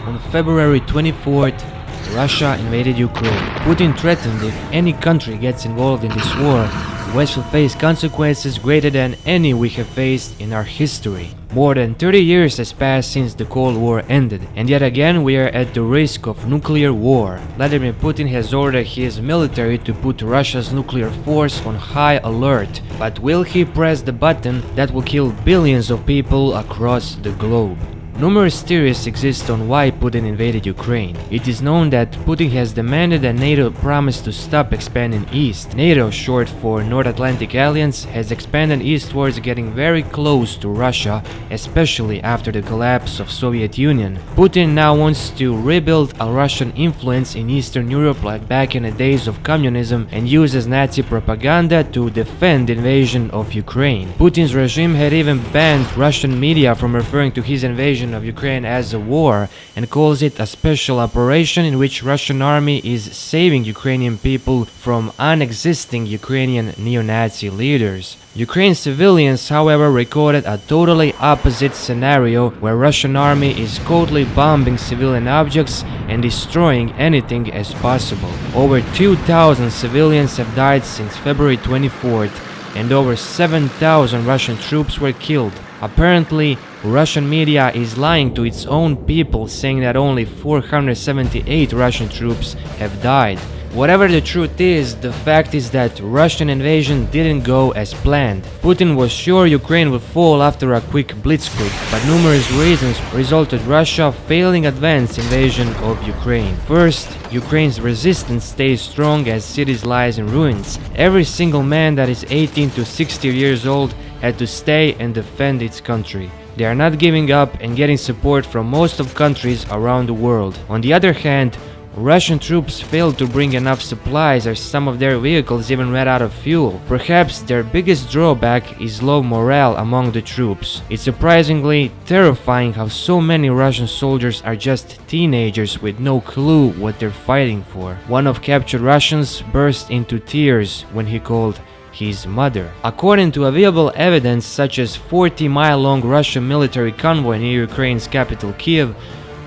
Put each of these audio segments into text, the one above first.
On February 24th, Russia invaded Ukraine. Putin threatened if any country gets involved in this war, the West will face consequences greater than any we have faced in our history. More than 30 years has passed since the Cold War ended, and yet again we are at the risk of nuclear war. Vladimir Putin has ordered his military to put Russia's nuclear force on high alert. But will he press the button that will kill billions of people across the globe? Numerous theories exist on why Putin invaded Ukraine. It is known that Putin has demanded that NATO promise to stop expanding east. NATO, short for North Atlantic Alliance, has expanded eastwards, getting very close to Russia, especially after the collapse of Soviet Union. Putin now wants to rebuild a Russian influence in Eastern Europe like back in the days of communism and uses Nazi propaganda to defend the invasion of Ukraine. Putin's regime had even banned Russian media from referring to his invasion of Ukraine as a war and calls it a special operation in which Russian army is saving Ukrainian people from unexisting Ukrainian neo-Nazi leaders. Ukraine civilians, however, recorded a totally opposite scenario where Russian army is coldly bombing civilian objects and destroying anything as possible. Over 2,000 civilians have died since February 24th and over 7,000 Russian troops were killed. Apparently, Russian media is lying to its own people, saying that only 478 Russian troops have died. Whatever the truth is, the fact is that Russian invasion didn't go as planned. Putin was sure Ukraine would fall after a quick blitzkrieg, but numerous reasons resulted Russia failing advance invasion of Ukraine. First, Ukraine's resistance stays strong as cities lies in ruins. Every single man that is 18 to 60 years old had to stay and defend its country. They are not giving up and getting support from most of countries around the world. On the other hand, Russian troops failed to bring enough supplies as some of their vehicles even ran out of fuel. Perhaps their biggest drawback is low morale among the troops. It's surprisingly terrifying how so many Russian soldiers are just teenagers with no clue what they're fighting for. One of captured Russians burst into tears when he called his mother. According to available evidence such as 40-mile-long Russian military convoy near Ukraine's capital Kiev,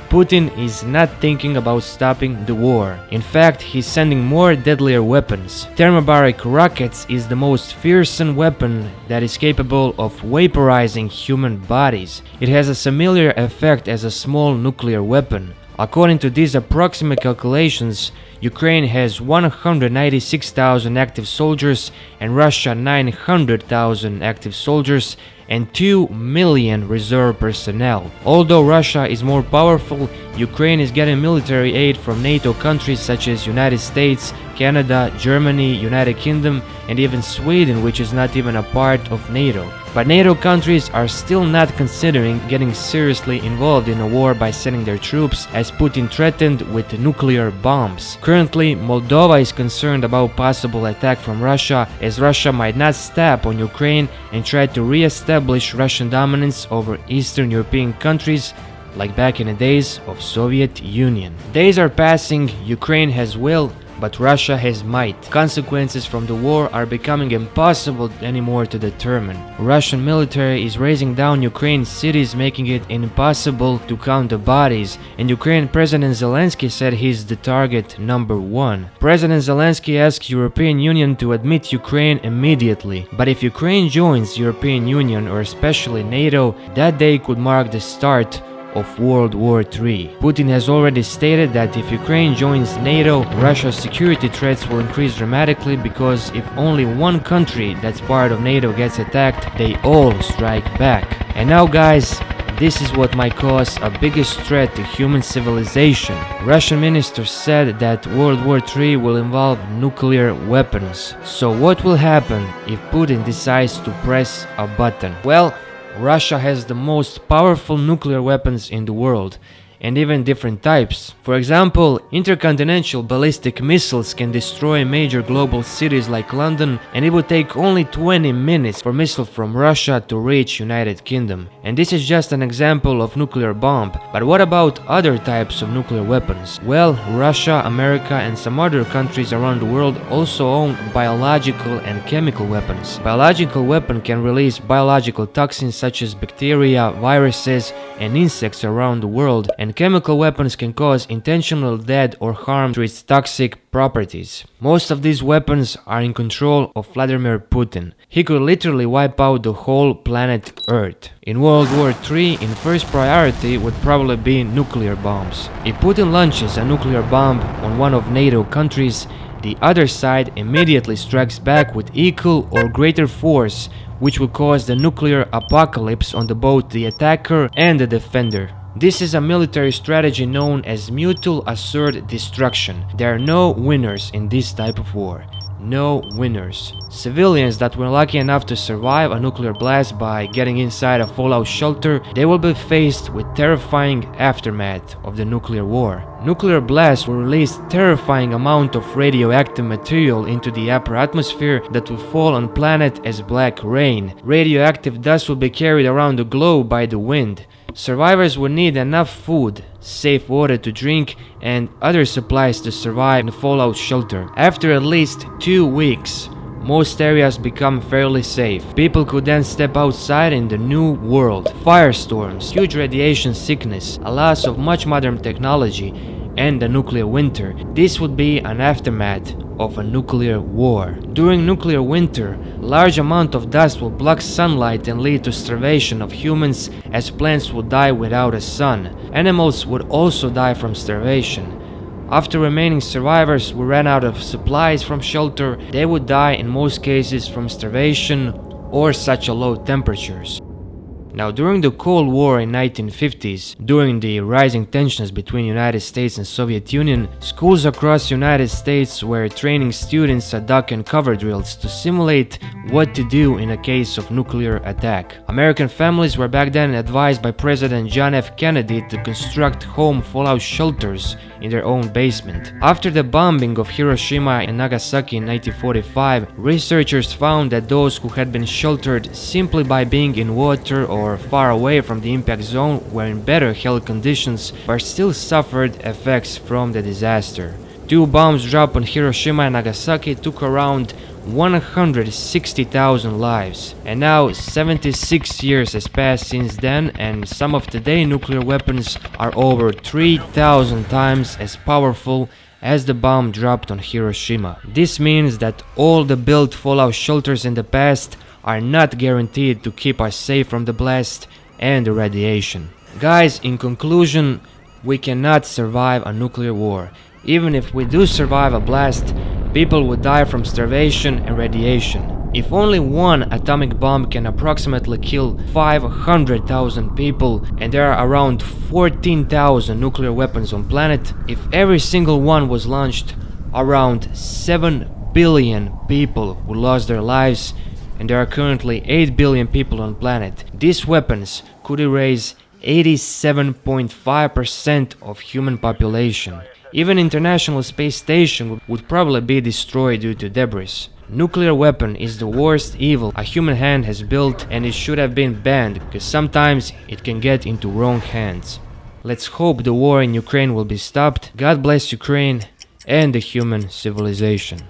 Putin is not thinking about stopping the war. In fact, he's sending more deadlier weapons. Thermobaric rockets is the most fearsome weapon that is capable of vaporizing human bodies. It has a similar effect as a small nuclear weapon. According to these approximate calculations, Ukraine has 196,000 active soldiers and Russia 900,000 active soldiers and 2 million reserve personnel. Although Russia is more powerful, Ukraine is getting military aid from NATO countries such as United States, Canada, Germany, United Kingdom, and even Sweden, which is not even a part of NATO. But NATO countries are still not considering getting seriously involved in a war by sending their troops, as Putin threatened with nuclear bombs. Currently, Moldova is concerned about possible attack from Russia, as Russia might not step on Ukraine and try to re-establish Russian dominance over Eastern European countries like back in the days of Soviet Union. Days are passing, Ukraine has will, but Russia has might. Consequences from the war are becoming impossible anymore to determine. Russian military is raising down Ukraine's cities, making it impossible to count the bodies, and Ukraine President Zelensky said he's the target number one. President Zelensky asked European Union to admit Ukraine immediately, but if Ukraine joins European Union or especially NATO, that day could mark the start of World War III. Putin has already stated that if Ukraine joins NATO, Russia's security threats will increase dramatically, because if only one country that's part of NATO gets attacked, they all strike back. And now guys, this is what might cause a biggest threat to human civilization. Russian ministers said that World War III will involve nuclear weapons. So what will happen if Putin decides to press a button? Well, Russia has the most powerful nuclear weapons in the world, and even different types. For example, intercontinental ballistic missiles can destroy major global cities like London, and it would take only 20 minutes for missile from Russia to reach United Kingdom. And this is just an example of nuclear bomb. But what about other types of nuclear weapons? Well, Russia, America, and some other countries around the world also own biological and chemical weapons. Biological weapon can release biological toxins such as bacteria, viruses, and insects around the world, and and chemical weapons can cause intentional death or harm through its toxic properties. Most of these weapons are in control of Vladimir Putin. He could literally wipe out the whole planet Earth. In World War III, in first priority would probably be nuclear bombs. If Putin launches a nuclear bomb on one of NATO countries, the other side immediately strikes back with equal or greater force, which will cause the nuclear apocalypse on both the attacker and the defender. This is a military strategy known as mutual assured destruction. There are no winners in this type of war. No winners. Civilians that were lucky enough to survive a nuclear blast by getting inside a fallout shelter, they will be faced with terrifying aftermath of the nuclear war. Nuclear blasts will release terrifying amount of radioactive material into the upper atmosphere that will fall on planet as black rain. Radioactive dust will be carried around the globe by the wind. Survivors will need enough food, safe water to drink, and other supplies to survive in the fallout shelter. After at least 2 weeks, most areas become fairly safe. People could then step outside in the new world. Firestorms, huge radiation sickness, a loss of much modern technology, and a nuclear winter. This would be an aftermath of a nuclear war. During nuclear winter, large amount of dust will block sunlight and lead to starvation of humans, as plants would die without a sun. Animals would also die from starvation. After remaining survivors who ran out of supplies from shelter, they would die in most cases from starvation or such a low temperatures. Now, during the Cold War in 1950s, during the rising tensions between United States and Soviet Union, schools across United States were training students at duck and cover drills to simulate what to do in a case of nuclear attack. American families were back then advised by President John F. Kennedy to construct home fallout shelters in their own basement. After the bombing of Hiroshima and Nagasaki in 1945, researchers found that those who had been sheltered simply by being in water or far away from the impact zone were in better health conditions but still suffered effects from the disaster. 2 bombs dropped on Hiroshima and Nagasaki took around 160,000 lives. And now 76 years has passed since then, and some of today's nuclear weapons are over 3,000 times as powerful as the bomb dropped on Hiroshima. This means that all the built fallout shelters in the past are not guaranteed to keep us safe from the blast and the radiation. Guys, in conclusion, we cannot survive a nuclear war. Even if we do survive a blast, people would die from starvation and radiation. If only one atomic bomb can approximately kill 500,000 people, and there are around 14,000 nuclear weapons on planet, if every single one was launched, around 7 billion people would lose their lives, and there are currently 8 billion people on planet. These weapons could erase 87.5% of human population. Even International Space Station would probably be destroyed due to debris. Nuclear weapon is the worst evil a human hand has built, and it should have been banned because sometimes it can get into wrong hands. Let's hope the war in Ukraine will be stopped. God bless Ukraine and the human civilization.